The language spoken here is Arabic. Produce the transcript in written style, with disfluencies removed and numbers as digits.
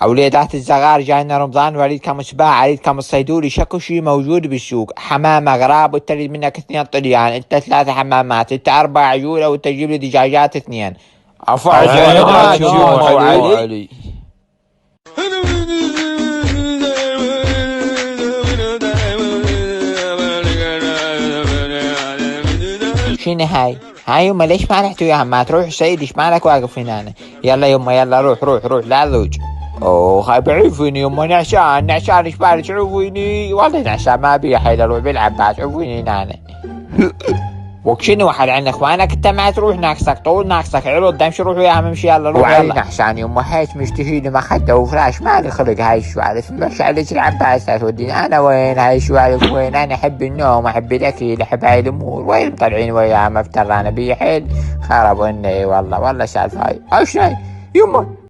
أوليدات الصغار جاينا رمضان واريد كم صباع، اريد كم الصيدوري، شكو شي موجود بالسوق، حمامة غراب وانت تريد منك 2 طليان، انت 3 حمامات، انت 4 عجولة وانت تجيب لي دجاجات 2. عفوا يما علي. شنو هاي يما ليش ما رحتوا يا عم؟ تروح سيد ايش مالك واقف هنا؟ يلا يما يلا روح لا ذوج. اوه هاي بعرفيني يما، نعشان ايش بالك عرفيني؟ والله نعشان ما ابي حيل اروح بالعباس، عرفيني نانا. وشنو واحد عن اخوانك انت ما تروح ناقصك طول ناقصك عروض دمشي روح وياهم امشي يلا روح يلا. نعشان يما هيك مشتهيني مخده وفراش مالي خلق هاي السوالف، مش عليك العباس توديني انا وين هاي السوالف وين؟ انا احب النوم احب الاكل احب هاي الامور، وين مطلعين وياهم افتر انا بي حيل خربوا والله سالفه هاي. ايش هاي يما؟